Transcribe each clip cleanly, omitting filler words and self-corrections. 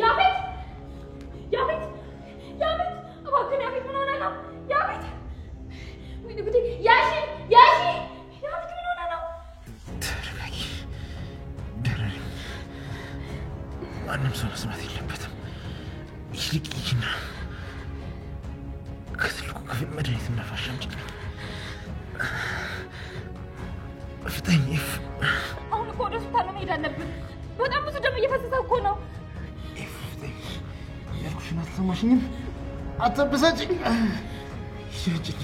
ያቤት ያቤት ያቤት እባክህ ያቤት ምን ሆነ ነው ያቤት ወይኔ ጉዴ ያሺ ያቤት ምን ሆነ ነው ተረጋጊ ደረሪ ማንም ሰው መስማት የለበትም ይልቅይና ከትልቁ ክፍል መድኃኒትና ፋሻ አምጪ ፍጠኝ አሁን እኮ ወደ ሆስፒታል መሄድ አለብን በጣም ብዙ ደም እየፈሰሰ እኮ ነው ፍጠኝ ያልኩሽን አትሰማሽኝም አትበሳጭኝ ይሸጭኝ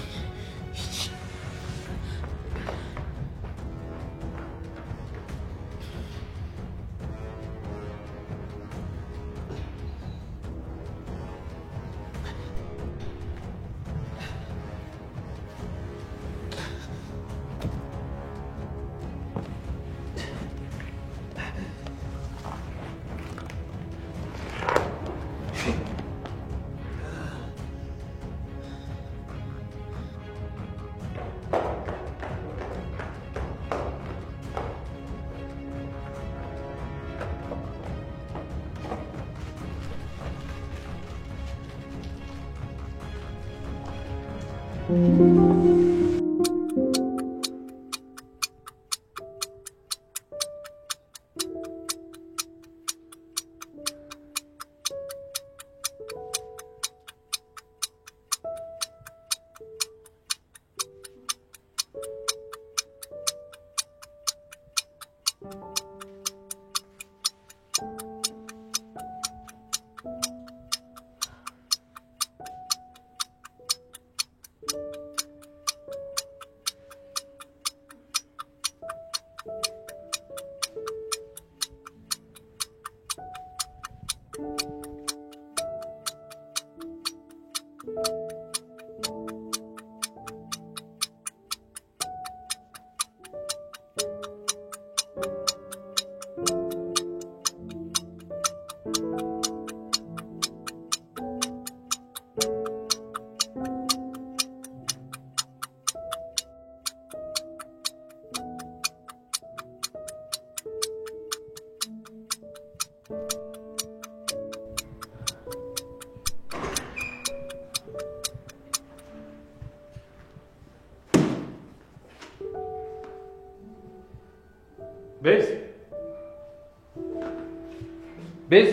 ቤዝ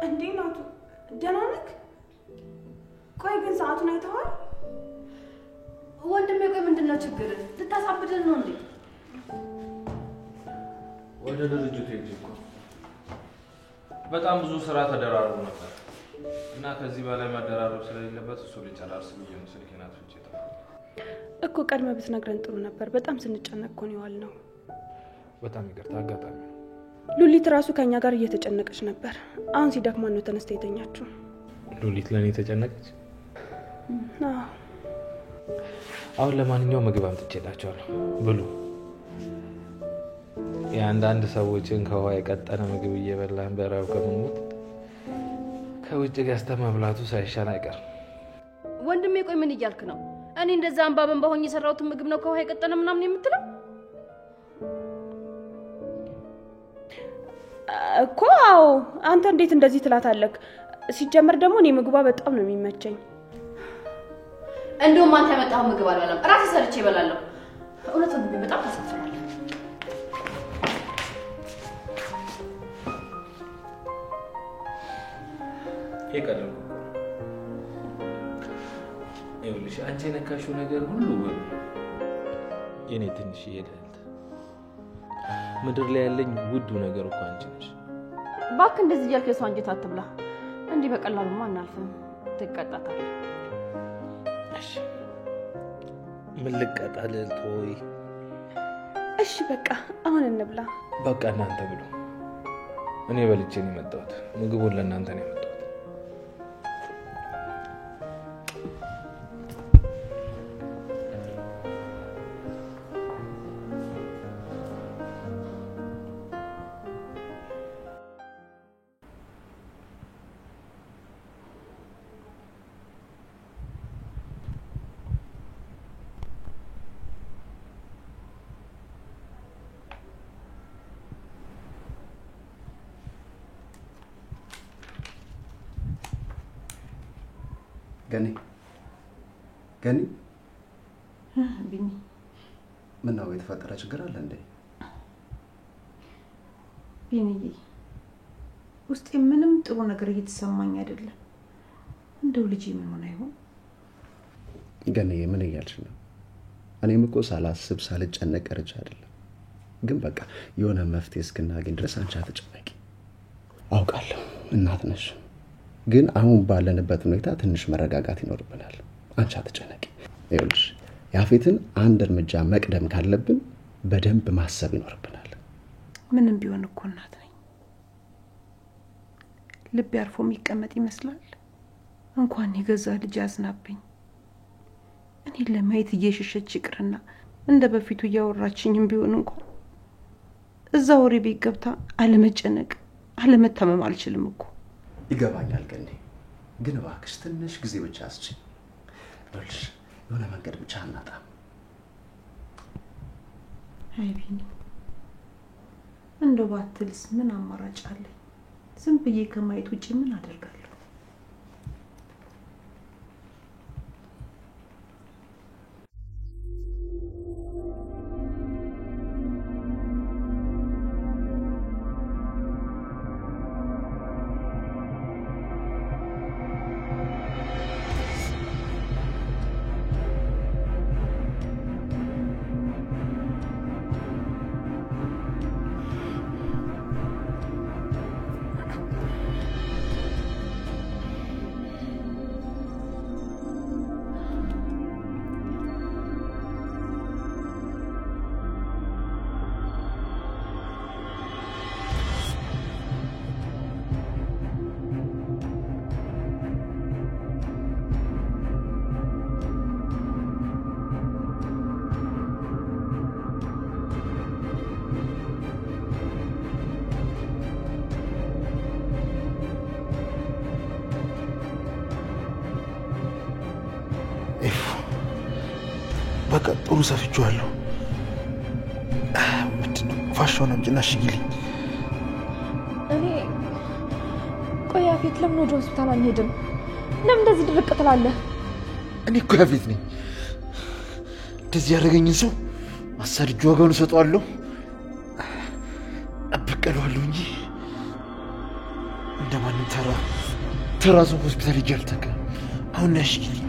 እንዴ ናቱ ደህና ነህ? ቆይ ግን ሰዓቱን አይተኸዋል? ወንድሜ ቆይ ምንድነው ችግር? ልታሳብደን ነው እንዴ? ወደ ድርጅቱ ሄጄ እኮ በጣም ብዙ ስራ ተደራርቦ ነበር እና ከዚህ በላይ መደራረብ ስለሌለበት እሱ ሊጨራርስ ብዬ ነው ስልኬን አጥፍቼ እኮ ቀድመህ ብትነግረን ጥሩ ነበር። በጣም ስንጨነቅ እኮ ነው የዋልነው። በጣም ይቅርታ አጋጣሚ ነው። ሉሊት ራሱ ከኛ ጋር እየተጨነቀች ነበር። አሁን ሲደክማን ነው ተነስታ የተኛችው። ሉሊት ለኔ ተጨነቀች? አዎ። አሁን ለማንኛውም ምግብ አምጥቼላችኋለሁ ብሉ። የአንዳንድ ሰዎችን ከውሃ የቀጠነ ምግብ እየበላን በረሃብ ከምንሞት ከውጭ ገዝተህ መብላቱ ሳይሻል አይቀርም። ወንድሜ ቆይ ምን እያልክ ነው? እኔ እንደዛ አንባበን በሆኝ የሰራሁት ምግብ ነው ከውሃ የቀጠነ ምናምን የምትለው? እኮ አዎ። አንተ እንዴት እንደዚህ ትላታለህ? ሲጀመር ደግሞ እኔ ምግቧ በጣም ነው የሚመቸኝ። እንደውም አንተ ያመጣው ምግብ አልበላም ራሴ ሰርቼ እበላለሁ። እውነት ወንድሜ በጣም ታሳፍራለህ። ይቀርልኩ ይኸውልሽ አንቺ የነካሽው ነገር ሁሉ የኔ ትንሽ ይሄዳል። ምድር ላይ ያለኝ ውዱ ነገር እኮ አንቺ ነሽ። እባክህ እንደዚህ እያልክ የሰው አንጀት አትብላ። እንዲህ በቀላሉማ አናልፍም። ትቀጣታለህ። እሺ ምን ልቀጣል ቶይ? እሺ በቃ አሁን እንብላ። በቃ እናንተ ብሉ። እኔ በልቼ ነው የመጣሁት። ምግቡን ለእናንተ ነው ያመጣሁት። ገኒ ቢኒ ምን ነው የተፈጠረ ችግር አለ እንዴ? ቢኒ ውስጤ ምንም ጥሩ ነገር እየተሰማኝ አይደለም። እንደው ልጅ ምን ሆነ ይሆን? ገኒ ምን እያልሽ ነው? እኔም እኮ ሳላስብ ሳልጨነቅ ቀርቼ አይደለም። ግን በቃ የሆነ መፍትሄ እስክናገኝ ድረስ አንቺ አትጨነቂ። አውቃለሁ እናት ነሽ። ግን አሁን ባለንበት ሁኔታ ትንሽ መረጋጋት ይኖርብናል። አንቺ አትጨነቂ። ይኸውልሽ ያፌትን አንድ እርምጃ መቅደም ካለብን በደንብ ማሰብ ይኖርብናል። ምንም ቢሆን እኮ እናት ነኝ። ልብ ያርፎ የሚቀመጥ ይመስላል። እንኳን የገዛ ልጅ ያዝናብኝ። እኔ ለማየት እየሸሸች ይቅርና እንደ በፊቱ እያወራችኝም ቢሆን እንኳን እዛ ወሬ ቤት ገብታ አለመጨነቅ አለመታመም አልችልም እኮ። ይገባኛል ገኒ። ግን እባክሽ ትንሽ ጊዜ ብቻ አስችኝ። ይኸውልሽ የሆነ መንገድ ብቻ እናጣም። አይ ቢኒ እንደው ባትልስ ምን አማራጭ አለ? ዝም ብዬ ከማየት ውጪ ምን አደርጋለሁ? በቃ ጥሩ ሰፍቼዋለሁ። ምንድነው ፋሻውን አምጪና ሽጊልኝ። እኔ ቆይ ያፌት ለምን ወደ ሆስፒታል አንሄድም? ለምን እንደዚህ ድርቅ ትላለህ? እኔ እኮ ያፌት ነኝ። እንደዚህ ያደረገኝን ሰው አሳድጄ ዋጋውን እሰጠዋለሁ፣ እበቀለዋለሁ እንጂ እንደማንም ተራ ሰው ሆስፒታል ሄጄ አልታከምም። አሁን ያሽጊልኝ።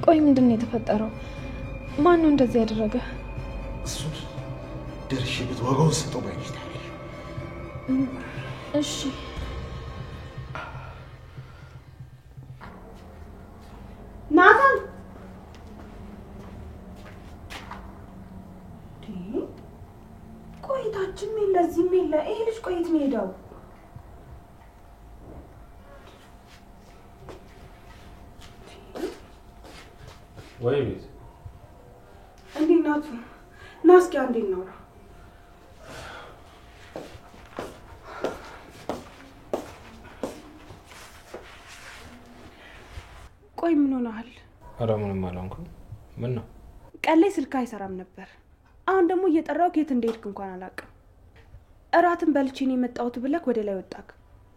ቆይ ምንድነው የተፈጠረው? ማን ነው እንደዚህ ያደረገ? እሱን ደርሼበት ዋጋውን ሰጠው ባይሽ ታለሽ። እሺ ናታን ቆይታችን ምን ለዚህ ምን ይሄ ልጅ ቆይት ነው ሄዳው? ወይ ቤት እንዴት ናችሁ? ናስኪ እንዴት ነው? ቆይ ምን ሆነሃል? ኧረ ምንም አልሆንኩም። ምን ነው? ቀን ላይ ስልክ አይሰራም ነበር። አሁን ደግሞ እየጠራው ከየት እንደሄድክ እንኳን አላውቅም። እራትን በልቼ ነው የመጣሁት ብለህ ወደ ላይ ወጣክ።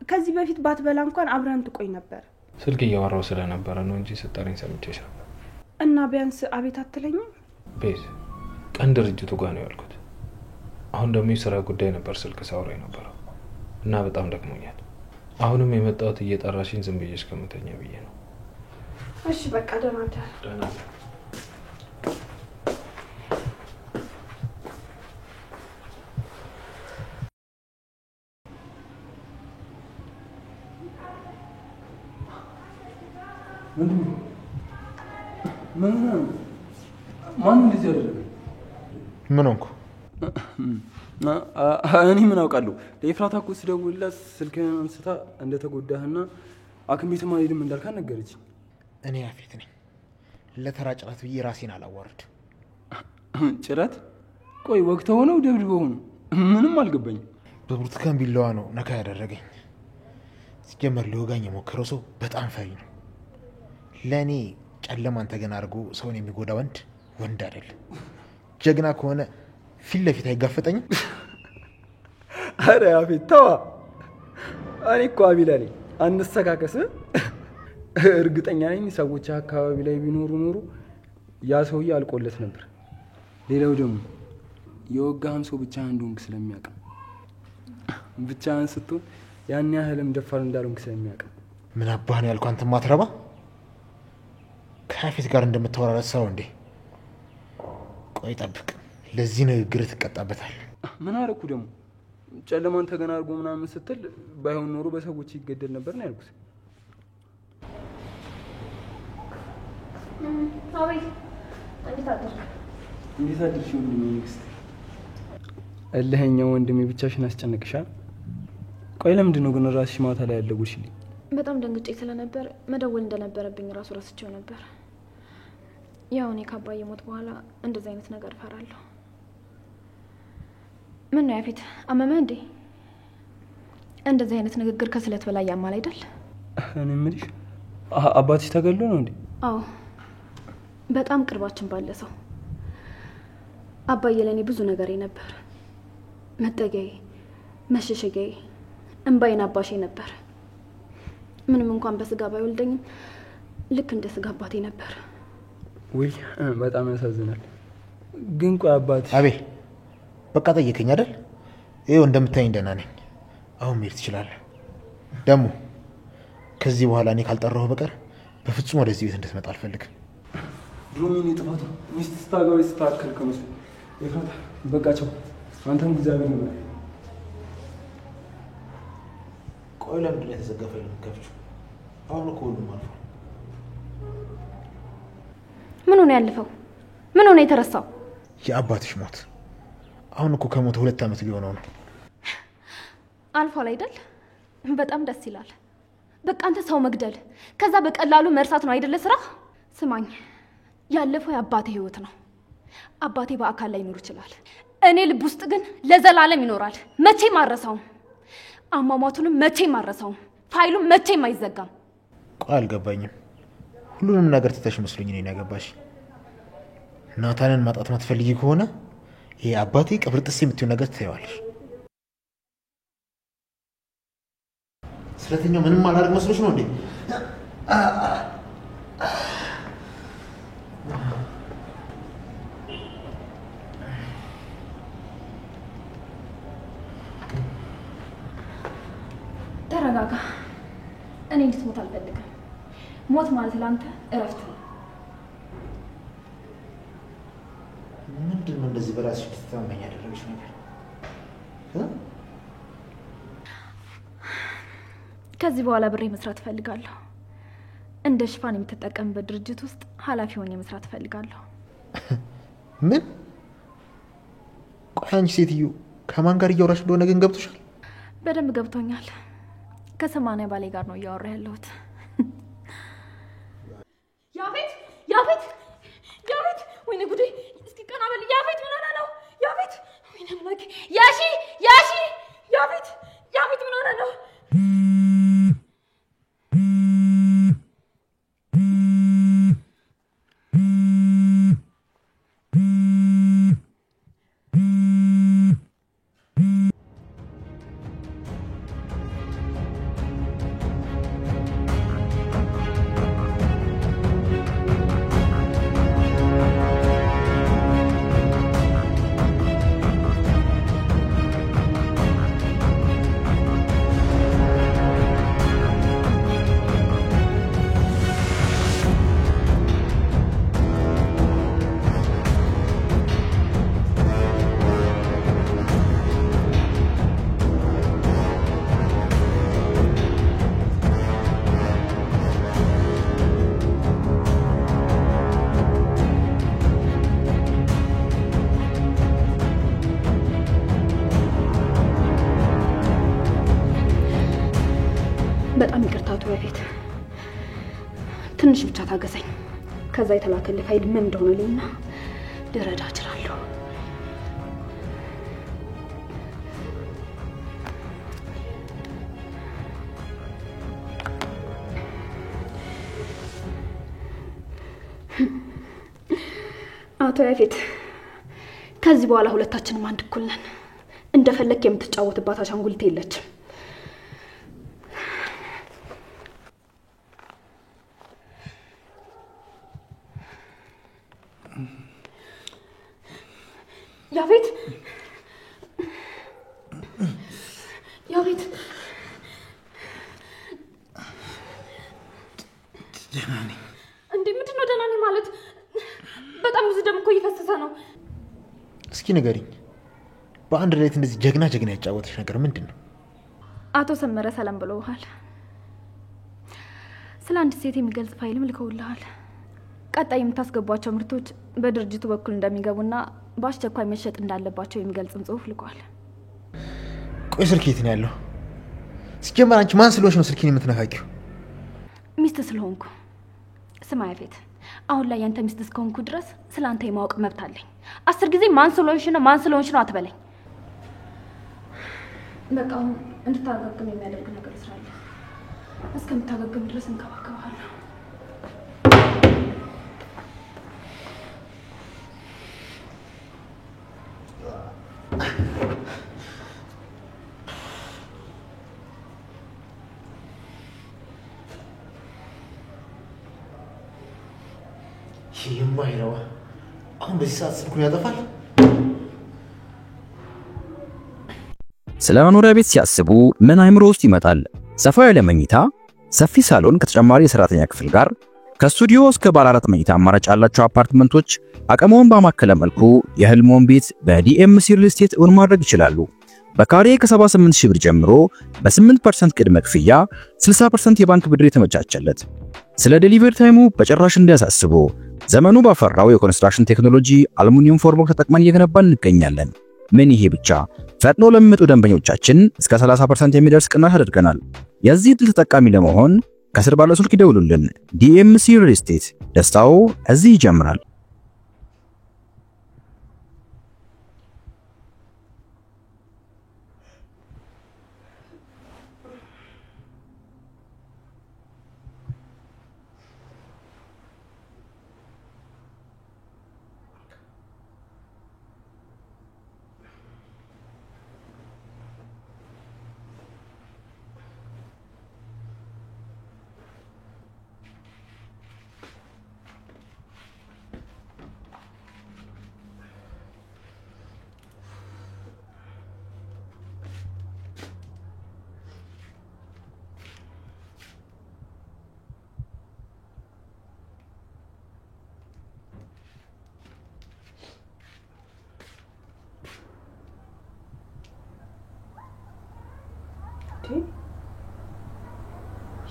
ከዚህ በፊት ባትበላ እንኳን አብረን ትቆይ ነበር። ስልክ እያወራው ስለነበረ ነው እንጂ ስጠሪኝ ሰምቼሽ ነበር። እና ቢያንስ አቤት አትለኝም? ቤት ቀን ድርጅቱ ጋር ነው ያልኩት። አሁን ደግሞ የሥራ ጉዳይ ነበር ስልክ ሳወራ የነበረው እና በጣም ደክሞኛል። አሁንም የመጣሁት እየጠራሽኝ ዝም ብዬሽ ከመተኛ ብዬ ነው። እሺ በቃ ደህና ደህና ማን እንደዚህ ያደረገ? ምን ሆንኩ? እኔ ምን አውቃለሁ? ለኤፍራታ እኮ ስደውልላት ስልክህን አንስታ እንደተጎዳህና ሐኪም ቤት ማልሄድም እንዳልካት ነገረች። እኔ ያፌት ነኝ። ለተራ ጭረት ብዬ ራሴን አላዋርድ። ጭረት? ቆይ ወቅተው ነው ደብድበው ነው? ምንም አልገባኝም። በብርቱካን ቢላዋ ነው ነካ ያደረገኝ። ሲጀመር ሊወጋኝ የሞከረው ሰው በጣም ፈሪ ነው። ለእኔ ጨለማን ተገና አድርጎ ሰውን የሚጎዳ ወንድ አይደለም። ጀግና ከሆነ ፊት ለፊት አይጋፈጠኝም። አረ ያፌት ተዋ። እኔ እኮ አቢላ ነኝ። አንሰካከስ። እርግጠኛ ነኝ ሰዎች አካባቢ ላይ ቢኖሩ ኖሮ ያ ሰውዬ አልቆለት ነበር። ሌላው ደግሞ የወጋህን ሰው ብቻህን እንደሆንክ ስለሚያውቅ፣ ብቻህን ስትሆን ያን ያህልም ደፋር እንዳልሆንክ ስለሚያውቅ። ምን አባህ ነው ያልኩህ? አንተ ማትረባ ከያፌት ጋር እንደምታወራረት ሰው እንዴ? ቆይ ጠብቅ፣ ለዚህ ንግግር ትቀጣበታል። ምን አደረኩ ደግሞ? ጨለማን ተገና አድርጎ ምናምን ስትል ባይሆን ኖሮ በሰዎች ይገደል ነበር ነው ያልኩት። አቤት እንዴት አደርክ? እንዴት አደርሽ ወንድሜ ንግስት? እልኸኛው ወንድሜ ብቻሽን አስጨነቅሻል። ቆይ ለምንድን ነው ግን ራስሽ ማታ ላይ ያለጉሽልኝ? በጣም ደንግጬ ስለነበር መደወል እንደነበረብኝ ራሱ ረስቼው ነበር። ያው እኔ ከአባዬ ሞት በኋላ እንደዚህ አይነት ነገር እፈራለሁ። ምን ነው ያፌት አመመህ እንዴ? እንደዚህ አይነት ንግግር ከስለት በላይ ያማል አይደል? እኔ የምልሽ አባትሽ ተገሎ ነው እንዴ? አዎ በጣም ቅርባችን ባለ ሰው። አባዬ ለኔ ብዙ ነገሬ ነበር። መጠጊያዬ፣ መሸሸጊያዬ፣ እንባዬን አባሼ ነበር። ምንም እንኳን በስጋ ባይወልደኝም ልክ እንደ ስጋ አባቴ ነበር። ወይ በጣም ያሳዝናል። ግን ቆይ አባትሽ አቤል በቃ ጠየቀኝ አይደል? ይኸው እንደምታየኝ ደህና ነኝ። አሁን መሄድ ትችላለህ። ደግሞ ከዚህ በኋላ እኔ ካልጠራሁ በቀር በፍጹም ወደዚህ ቤት እንድትመጣ አልፈልግም። ድሮሚኒ ጥፋቱ ሚስት ስታገባ ስታከል ከመስሎ ይፈታ። በቃቸው። አንተም እግዚአብሔር ነው። ቆይ ለምንድን ነው የተዘጋፈኝ ከፍቹ? አሁን እኮ ሁሉም አልፏል። ምን ሆነ ያለፈው? ምን ሆነ የተረሳው? የአባትሽ ሞት። አሁን እኮ ከሞተ 2 ዓመት ሊሆነው ነው። አልፏል አይደል? በጣም ደስ ይላል። በቃ አንተ ሰው መግደል ከዛ በቀላሉ መርሳት ነው አይደለ ስራ? ስማኝ፣ ያለፈው የአባቴ ህይወት ነው። አባቴ በአካል ላይ ይኖር ይችላል፣ እኔ ልብ ውስጥ ግን ለዘላለም ይኖራል። መቼም አረሳውም። አሟሟቱንም መቼም አረሳውም። ፋይሉም መቼም አይዘጋም። ቆይ አልገባኝም። ሁሉንም ነገር ትተሽ መስሎኝ ነው ያገባሽ። ናታንን ማጣት ማትፈልጊ ከሆነ ይሄ አባቴ ቅብርጥስ የምትይው ነገር ትተይዋለሽ። ስለተኛው ምንም አላደርግ መስሎሽ ነው እንዴ? ተረጋጋ። እኔ እንድትሞት አልፈልግም። ሞት ማለት ለአንተ እረፍት ነው። ምንድን ነው እንደዚህ በራስሽ እንድትተማመኝ ያደረግሽ ነገር? ከዚህ በኋላ ብሬ መስራት እፈልጋለሁ። እንደ ሽፋን የምትጠቀምበት ድርጅት ውስጥ ኃላፊ ሆኜ መስራት እፈልጋለሁ። ምን? ቆይ አንቺ ሴትዮ ከማን ጋር እያወራሽ እንደሆነ ግን ገብቶሻል? በደንብ ገብቶኛል። ከ80 ባሌ ጋር ነው እያወራ ያለሁት። ያፌት ያፌት ያፌት! ወይኔ ጉዴ! እስኪ ቀና በል ያፌት! ምን ሆነ ነው ያፌት? ወይኔ አምላኬ! ያሺ ያሺ! ያፌት ያፌት! ምን ሆነ ነው? በጣም ይቅርታ አቶ ያፌት። ትንሽ ብቻ ታገሰኝ። ከዛ የተላከልህ ፋይል ምን እንደሆነ ልኝና ልረዳ እችላለሁ። አቶ ያፌት ከዚህ በኋላ ሁለታችንም አንድ እኩል ነን። እንደፈለክ የምትጫወትባት አሻንጉሊት የለችም። ያፌት ያፌት ደህና ነኝ። እንዴ ምንድነው ደህና ነኝ ማለት? በጣም ብዙ ደም እኮ እየፈሰሰ ነው። እስኪ ንገሪኝ፣ በአንድ ሌሊት እንደዚህ ጀግና ያጫወተሽ ነገር ምንድን ነው? አቶ ሰመረ ሰላም ብለውሃል። ስለ አንድ ሴት የሚገልጽ ፋይልም ልከውልሃል። ቀጣይ የምታስገቧቸው ምርቶች በድርጅቱ በኩል እንደሚገቡና በአስቸኳይ መሸጥ እንዳለባቸው የሚገልጽም ጽሑፍ ልኳል። ቆይ ስልክ የት ነው ያለው? ሲጀመር አንቺ ማን ስለሆንሽ ነው ስልኬን የምትነካኪው? ሚስት ስለሆንኩ። ስማ ያፌት፣ አሁን ላይ ያንተ ሚስት እስከሆንኩ ድረስ ስላንተ የማወቅ መብት አለኝ። 10 ጊዜ ማን ስለሆንሽ ነው አትበለኝ። በቃ አሁን እንድታገግም የሚያደርግ ነገር ስላለ እስከምታገግም ድረስ እንከባከባለሁ። የማይረባ አሁን በዚህ ሰዓት ስልኩን ያጠፋል። ስለ መኖሪያ ቤት ሲያስቡ ምን አይምሮ ውስጥ ይመጣል? ሰፋ ያለ መኝታ፣ ሰፊ ሳሎን ከተጨማሪ የሰራተኛ ክፍል ጋር ከስቱዲዮ እስከ ባለ 4 መኝታ አማራጭ ያላቸው አፓርትመንቶች አቅመውን ባማከለ መልኩ የህልሞን ቤት በዲኤምሲ ሪል ስቴት እውን ማድረግ ይችላሉ። በካሬ ከ78000 ብር ጀምሮ በ8% ቅድመ ክፍያ 60% የባንክ ብድር የተመቻቸለት። ስለ ዴሊቨሪ ታይሙ በጭራሽ እንዲያሳስቡ ዘመኑ ባፈራው የኮንስትራክሽን ቴክኖሎጂ አሉሚኒየም ፎርምወርክ ተጠቅመን እየገነባን እንገኛለን። ምን ይሄ ብቻ! ፈጥኖ ለሚመጡ ደንበኞቻችን እስከ 30% የሚደርስ ቅናሽ አድርገናል። የዚህ ድል ተጠቃሚ ለመሆን ከስር ባለው ስልክ ይደውሉልን። ዲኤምሲ ሪል ስቴት፣ ደስታው እዚህ ይጀምራል።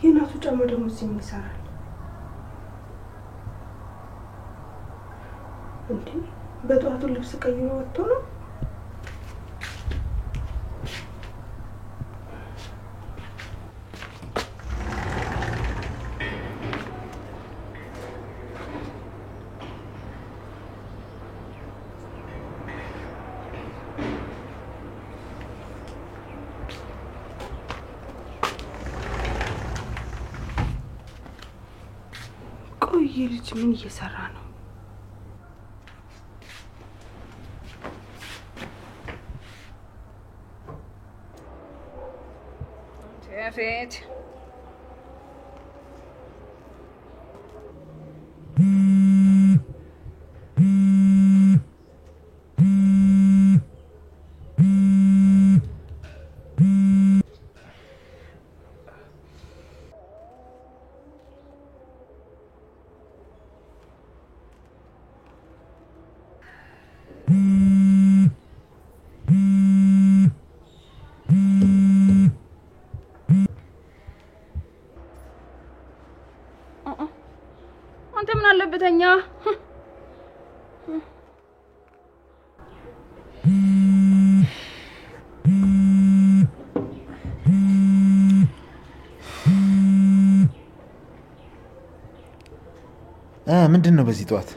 የናቱ ጫማ ደግሞ እዚህ ምን ይሰራል እንዴ? በጠዋቱ ልብስ ቀይሮ ወጥቶ ነው? ቆይ ልጅ ምን እየሰራ ነው? ያፌት አንተ ምን አለበተኛ? ምንድን ነው በዚህ ጠዋት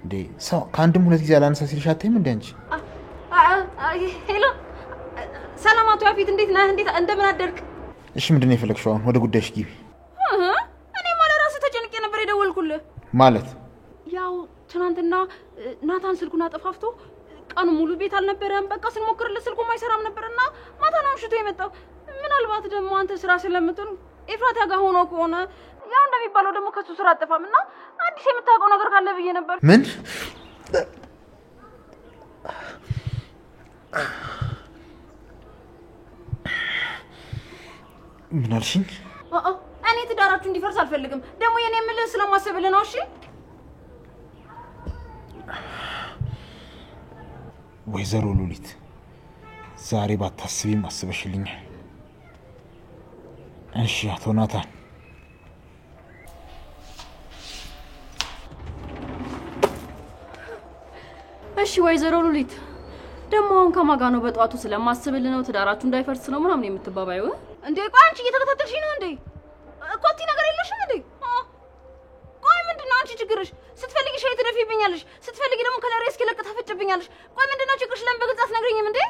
እንዴ? ሰው ከአንድም ሁለት ጊዜ አላነሳ ሲልሽ አታይም እንዴ አንቺ? ሄሎ ሰላም አቶ ያፌት፣ እንዴት ነህ? እንደምን አደርክ? እሺ ምንድን ነው የፈለግሽው? አሁን ወደ ጉዳይሽ ግቢ። እኔ ማለት ራስህ ተጨንቄ ነበር የደወልኩልህ። ማለት ያው ትናንትና ናታን ስልኩን አጠፋፍቶ ቀኑ ሙሉ ቤት አልነበረም። በቃ ስንሞክርለት ስልኩ አይሰራም ነበርና ማታ ነው አምሽቶ የመጣው። ምናልባት ደግሞ አንተ ስራ ስለምትሆን ኤፍራታ ጋር ሆኖ ከሆነ ያው እንደሚባለው ደግሞ ከሱ ስራ አጠፋምና አዲስ የምታውቀው ነገር ካለ ብዬ ነበር። ምን ምን አልሽኝ? እኔ ትዳራችሁ እንዲፈርስ አልፈልግም። ደግሞ የኔ የምልህ ስለማሰብልህ ነው። እሺ ወይዘሮ ሉሊት ዛሬ ባታስቢም አስበሽልኛል። እሺ አቶ ናታን እሺ ወይዘሮ ሉሊት ደግሞ አሁን ከማጋ ነው በጧቱ ስለማስብልህ ነው ትዳራችሁ እንዳይፈርስ ነው ምናምን የምትባባዩ እንዴ? ቆይ አንቺ እየተከታተልሽ ነው እንዴ? ኮቲ ነገር የለሽም እንዴ? ቆይ ምንድነው አንቺ ችግርሽ? ስትፈልጊ ሻይ ትደፊብኛለሽ፣ ስትፈልጊ ደግሞ ከለሬ እስኪለቅ ታፈጭብኛለሽ። ቆይ ምንድነው ችግርሽ? ለምን በግልጽ አትነግሪኝም እንዴ?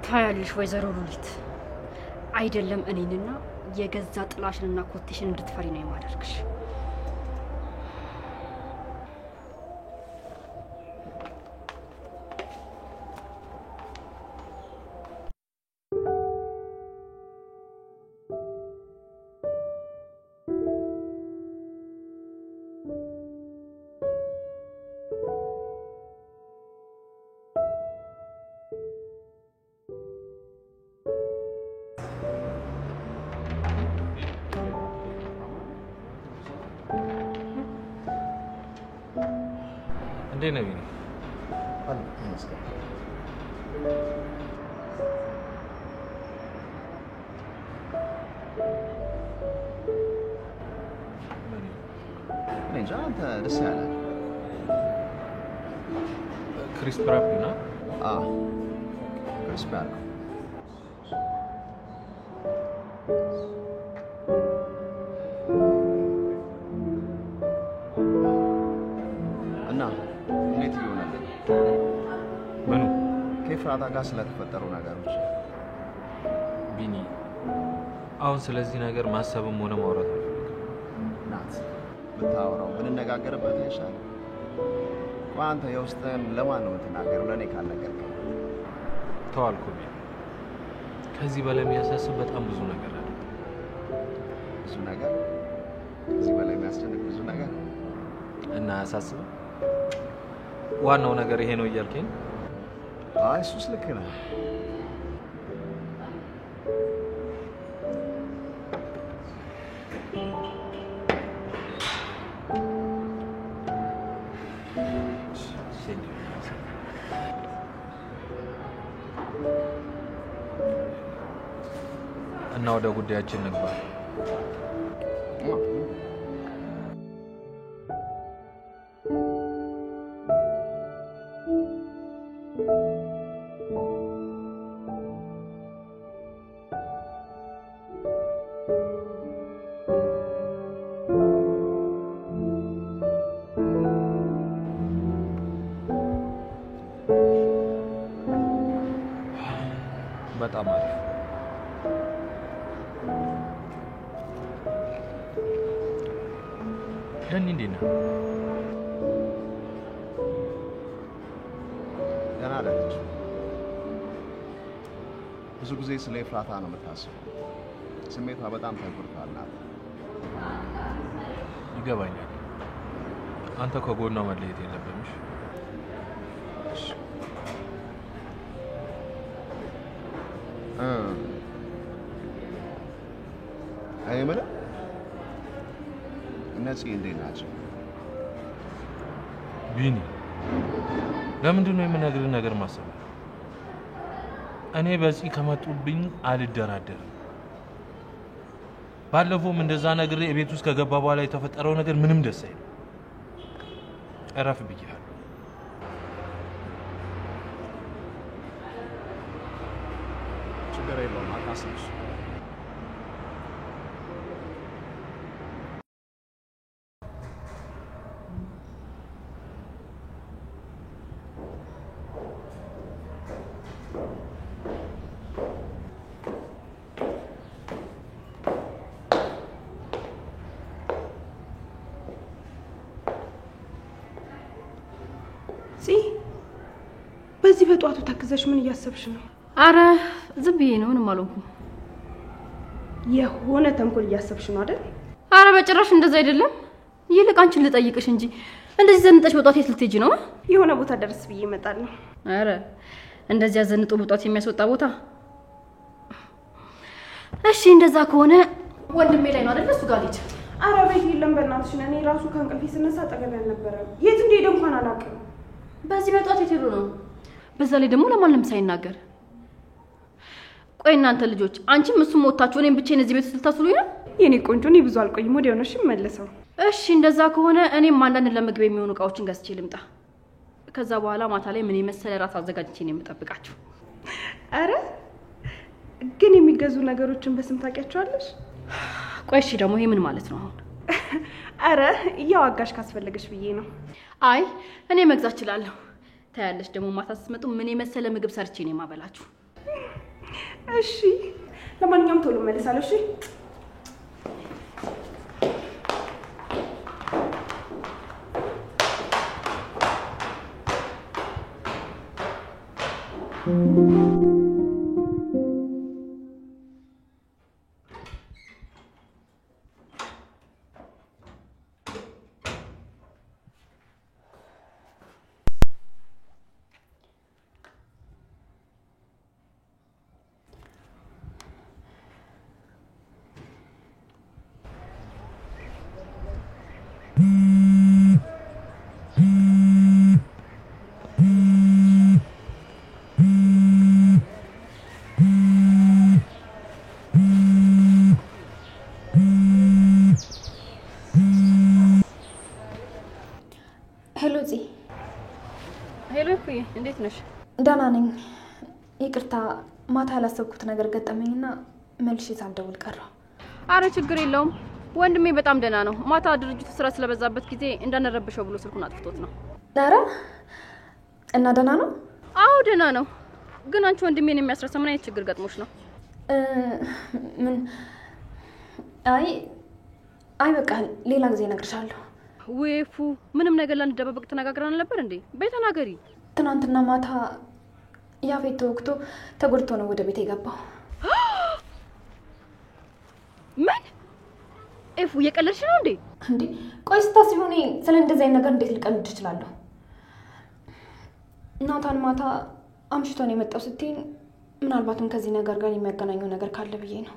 ታያለሽ ወይዘሮ ሉሊት አይደለም እኔንና የገዛ ጥላሽንና ኮቴሽን እንድትፈሪ ነው የማደርግሽ። እንዴ ነው ይሄ? አለ መስከረ እንጃ አንተ ደስ ያለ ክሪስፕ ራፕ ነው? ክሪስፕ ያለው እና እንዴት ይሆናል? ምኑ? ከኤፍራታ ጋር ስለተፈጠሩ ነገሮች ቢኒ አሁን ስለዚህ ነገር ማሰብም ሆነ ማውራት ናት ብታወራው ብንነጋገርበት አይሻልም? ቆይ አንተ የውስጥህን ለማን ነው የምትናገረው? ለእኔ ካልነገርከኝ ተዋልኩ። ከዚህ በላይ የሚያሳስብ በጣም ብዙ ነገር አለ። ብዙ ነገር? ከዚህ በላይ የሚያስጨንቅ ብዙ ነገር እና አያሳስብም? ዋናው ነገር ይሄ ነው እያልከኝ? አይ እሱስ ልክ ነህ። እና ወደ ጉዳያችን እንግባ። በጣም አሪፍ። ደህና እንዴት ነህ? ደህና አይደለች። ብዙ ጊዜ ስለ ኤፍራታ ነው የምታስበው። ስሜቷ በጣም ተጎድቷል። ይገባኛል። አንተ ከጎኗ መለየት የለብህም። እኔ የምልህ እነዚህ እንዴት ናቸው? ቢኒ ለምንድን ነው የምነግርህ ነገር ማሰብ? እኔ በዚህ ከመጡብኝ አልደራደርም። ባለፈውም እንደዛ ነግሬ ቤት ውስጥ ከገባ በኋላ የተፈጠረው ነገር ምንም ደስ አይልም። እረፍ ብያለሁ። ችግር የለውም አታስብሽ። በዚህ በጧቱ ታክዘሽ ምን እያሰብሽ ነው? አረ ዝም ብዬ ነው፣ ምንም አልሆንኩም። የሆነ ተንኮል እያሰብሽ ነው አይደል? አረ በጭራሽ እንደዛ አይደለም። ይልቅ አንቺን ልጠይቅሽ እንጂ እንደዚህ ዘንጠሽ በጧት የት ልትሄጂ ነው? የሆነ ቦታ ደርስ ብዬ እመጣለሁ። አረ እንደዚህ ዘንጦ በጧት የሚያስወጣ ቦታ? እሺ እንደዛ ከሆነ ወንድሜ ላይ ነው አይደል? እሱ ጋር ልጅ። አረ ቤት የለም በእናትሽ። እኔ ራሱ ከእንቅልፌ ስነሳ አጠገቤ አልነበረም። የት እንደሄደ እንኳን አላውቅም። በዚህ በጧት የት ሄዱ ነው? በዛ ላይ ደግሞ ለማንም ሳይናገር። ቆይ እናንተ ልጆች አንቺም እሱም ወጣችሁ እኔም ብቻዬን እዚህ ቤት ልታስሉኝ ነው? የኔ ቆንጆ እኔ ብዙ አልቆይም፣ ወዲያው ነው እመለሰው። እሺ እንደዛ ከሆነ እኔም አንዳንድ ለምግብ የሚሆኑ እቃዎችን ገዝቼ ልምጣ። ከዛ በኋላ ማታ ላይ ምን የመሰለ ራት አዘጋጅቼ ነው የምጠብቃችሁ። አረ ግን የሚገዙ ነገሮችን በስም ታውቂያቸዋለሽ? ቆይ እሺ ደግሞ ይሄ ምን ማለት ነው አሁን? አረ ያው አጋሽ ካስፈለገሽ ብዬ ነው። አይ እኔ መግዛት እችላለሁ። ታያለሽ ደግሞ ማታ ስትመጡ ምን የመሰለ ምግብ ሰርቼ ነው የማበላችሁ። እሺ ለማንኛውም ቶሎ እመለሳለሁ። እሺ እንዴት ነሽ? ደህና ነኝ። ይቅርታ ማታ ያላሰብኩት ነገር ገጠመኝና መልሼ ሳልደውል ቀረሁ። አረ ችግር የለውም። ወንድሜ በጣም ደህና ነው። ማታ ድርጅቱ ስራ ስለበዛበት ጊዜ እንዳነረብሽው ብሎ ስልኩን አጥፍቶት ነው። አረ እና ደህና ነው? አዎ ደህና ነው። ግን አንቺ ወንድሜን የሚያስረሳ ምን አይነት ችግር ገጥሞሽ ነው? ምን አይ በቃ ሌላ ጊዜ እነግርሻለሁ። ወይፉ ምንም ነገር ላንደባበቅ ተነጋግረን ነበር እንዴ? በይ ተናገሪ። ትናንትና ማታ ያፌት ተወግቶ ተጎድቶ ነው ወደ ቤት የገባው። ምን? ኤፉ የቀለድሽ ነው እንዴ? እንዴ ቆይ ስታስቢ እኔ ስለ እንደዚህ አይነት ነገር እንዴት ልቀልድ እችላለሁ? ናታን ማታ አምሽቶ ነው የመጣው ስትይኝ ምናልባትም ከዚህ ነገር ጋር የሚያገናኘው ነገር ካለ ብዬ ነው።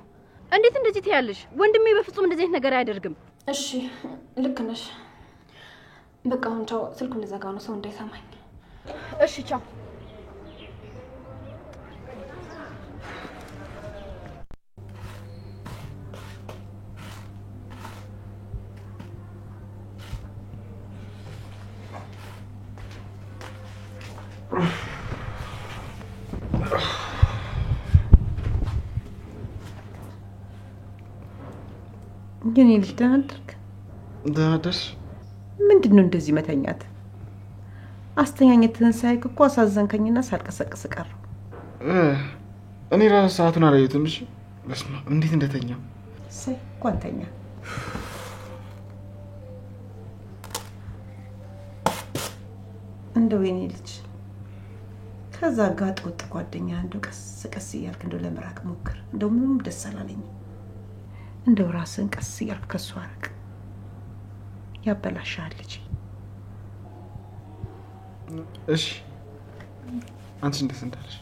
እንዴት እንደዚህ ትያለሽ? ወንድሜ በፍጹም እንደዚህ አይነት ነገር አያደርግም። እሺ ልክ ነሽ። በቃ አሁን ቻው። ስልኩን ልዘጋ ነው ሰው እንዳይሰማኝ። እሺ ቻው። ግን ልጅ ደህና አደርክ? ደህና አደርሽ? ምንድን ነው እንደዚህ መተኛት? አስተኛኘትህን ሳይክ እኮ አሳዘንከኝና ሳልቀሰቅስ ቀረሁ። እኔ ራሱ ሰዓቱን አላየሁትም። እሺ በስመ አብ እንዴት እንደተኛው ሳይ እንኳን ተኛ። እንደው የኔ ልጅ ከዛ ጋጥ ወጥ ጓደኛ እንደው ቀስ ቀስ እያልክ እንደው ለመራቅ ሞክር። እንደው ምንም ደስ አላለኝም። እንደው ራስን ቀስ እያልክ ከሱ አርቅ። ያበላሻል ልጅ። እሺ አንቺ እንደስ እንዳለሽ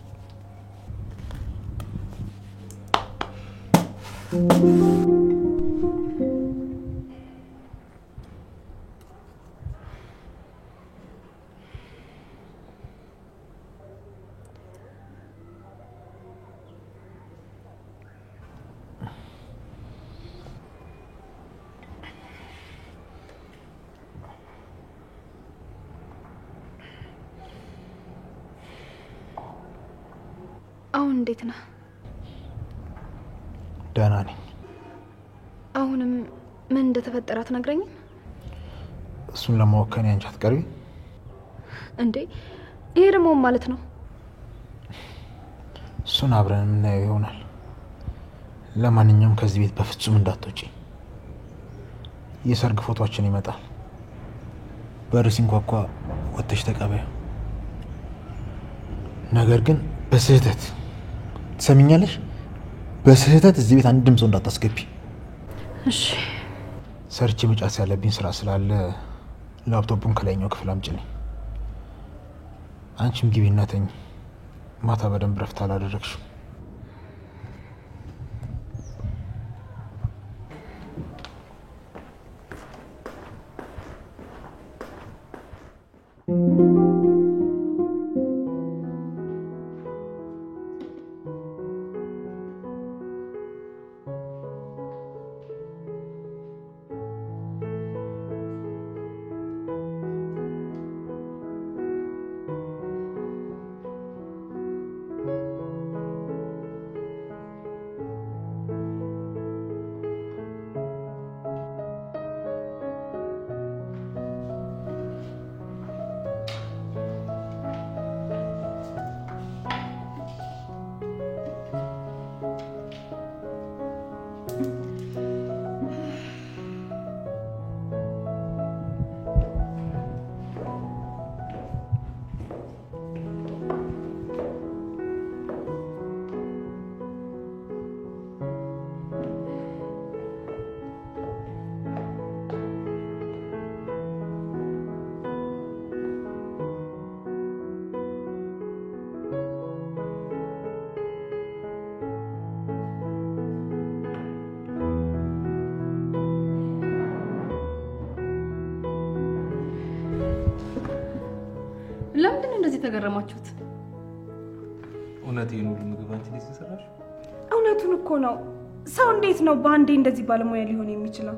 እንዴት ነህ? ደህና ነኝ። አሁንም ምን እንደተፈጠረ አትነግረኝም? እሱን ለማወቅ ከኔ አንቺ አትቀርቢ እንዴ? ይሄ ደግሞ ማለት ነው? እሱን አብረን የምናየው ይሆናል። ለማንኛውም ከዚህ ቤት በፍጹም እንዳትወጪ። የሰርግ ፎቶአችን ይመጣል። በር ሲንኳኳ ወጥተሽ ተቀበዩ። ነገር ግን በስህተት ትሰሚኛለሽ? በስህተት እዚህ ቤት አንድም ሰው እንዳታስገቢ። እሺ። ሰርቼ መጫስ ያለብኝ ስራ ስላለ ላፕቶፑን ከላይኛው ክፍል አምጪልኝ። አንቺም ግቢና ተኝ። ማታ በደንብ ረፍት አላደረግሽም። ለምንድን ነው እንደዚህ ተገረማችሁት? እውነቴን ሁሉ ምግብ አንቺ ነሽ የሰራሽ? እውነቱን እኮ ነው። ሰው እንዴት ነው በአንዴ እንደዚህ ባለሙያ ሊሆን የሚችለው?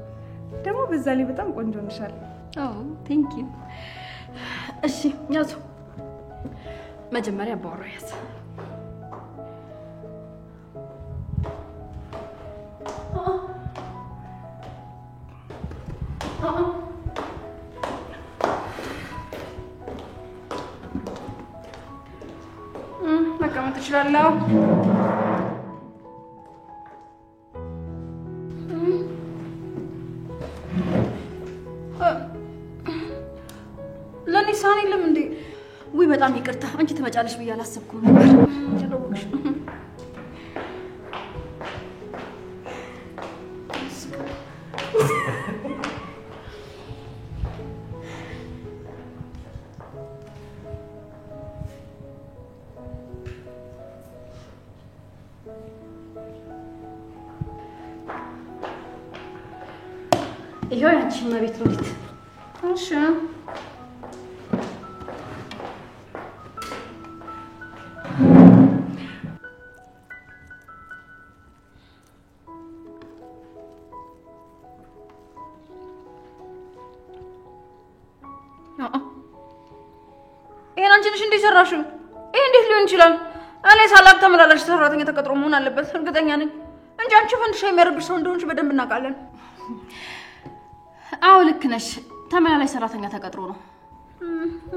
ደግሞ በዛ ላይ በጣም ቆንጆ ነሻል። ቴንክ ዩ። እሺ ያዙ። መጀመሪያ አባወራ ያዝ። መቀመጥ እችላለሁ? ለኔ ሳኔ ለምን እንዴ? ወይ በጣም ይቅርታ፣ አንቺ ትመጫለሽ ብዬ አላሰብኩም ነበር። ተደውልሽ ይሄው ያንቺ መቤት ሎሊት። እሺ ይሄን አንቺ ነሽ እንዴ ሰራሽው? ይሄ እንዴት ሊሆን ይችላል? እኔ ሳላቅ ተመላላሽ ሰራተኛ ተቀጥሮ መሆን አለበት እርግጠኛ ነኝ እንጂ አንቺ ፈንድሻ የሚያረብሽ ሰው እንደሆንሽ በደንብ እናውቃለን። አዎ ልክ ነሽ። ተመላላሽ ሰራተኛ ተቀጥሮ ነው።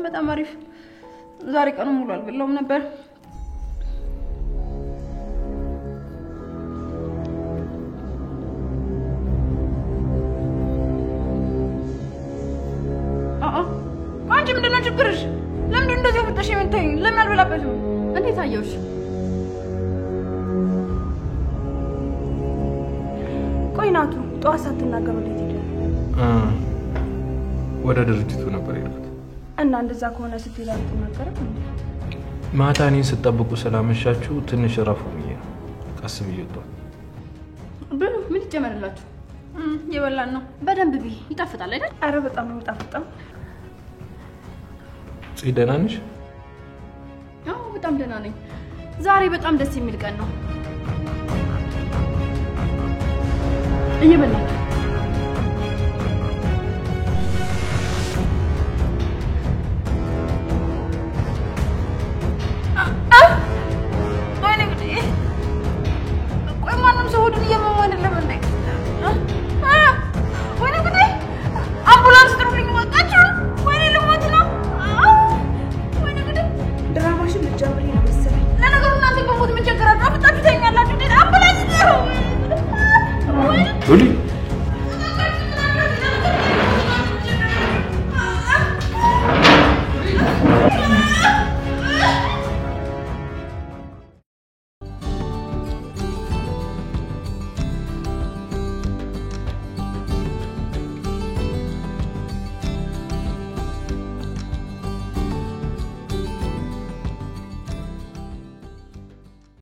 በጣም አሪፍ። ዛሬ ቀኑን ሙሉ አልበላውም ነበር። አንቺ ምንድን ነው ችግርሽ? ለምን እንደዚህ ወጥተሽ የምትይኝ? ለምን አልበላበትም? እንዴት አየውሽ? ቆይ ናቱ፣ ጠዋት ሳትናገር ወዴት ሄደ? ወደ ድርጅቱ ነበር የሄድኩት። እና እንደዛ ከሆነ ስትሄድ አትናገርም? ማታ እኔን ስትጠብቁ ስላመሻችሁ ትንሽ እረፉ ብዬ ነው ቀስ ብዬ ወጣሁ። ብሉ። ምን ይጨመርላችሁ? የበላን ነው። በደንብ ቢ ይጣፍጣል አይደል? አረ በጣም ነው የሚጣፍጠው። ደህና ነሽ? አዎ በጣም ደህና ነኝ። ዛሬ በጣም ደስ የሚል ቀን ነው። እየበላችሁ